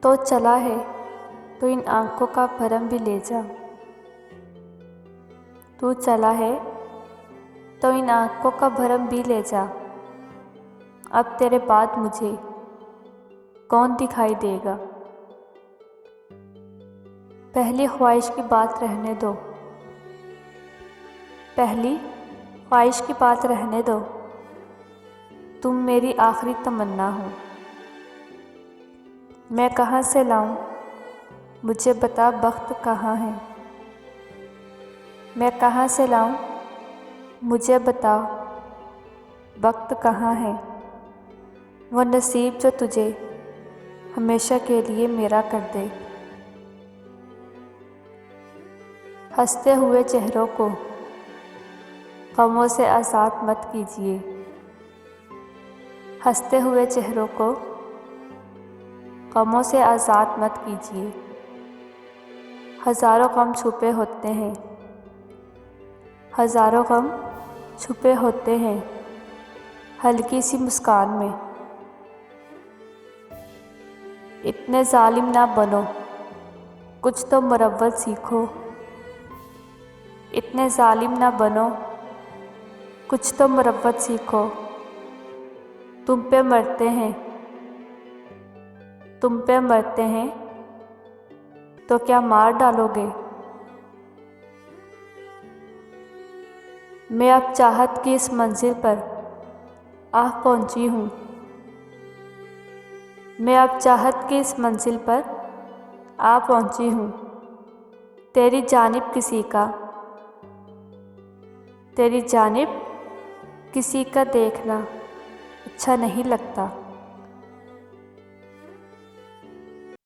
तो चला है तो इन आँखों का भरम भी ले जा। तू चला है तो इन आँखों का भरम भी ले जा। अब तेरे बाद मुझे कौन दिखाई देगा। पहली ख्वाहिश की बात रहने दो, पहली ख्वाहिश की बात रहने दो। तुम मेरी आखिरी तमन्ना हो। मैं कहाँ से लाऊं, मुझे बता वक्त कहाँ है। मैं कहाँ से लाऊं, मुझे बता वक्त कहाँ है। वो नसीब जो तुझे हमेशा के लिए मेरा कर दे। हंसते हुए चेहरों को गमों से आज़ाद मत कीजिए। हंसते हुए चेहरों को गमों से आज़ाद मत कीजिए। हज़ारों गम छुपे होते हैं, हज़ारों गम छुपे होते हैं हल्की सी मुस्कान में। इतने जालिम ना बनो, कुछ तो मुरव्वत सीखो। इतने जालिम ना बनो, कुछ तो मुरव्वत सीखो। तुम पे मरते हैं, तुम पे मरते हैं तो क्या मार डालोगे। मैं अब चाहत की इस मंजिल पर आ पहुंची हूँ। मैं अब चाहत की इस मंजिल पर आ पहुंची हूँ। तेरी जानिब किसी का देखना अच्छा नहीं लगता।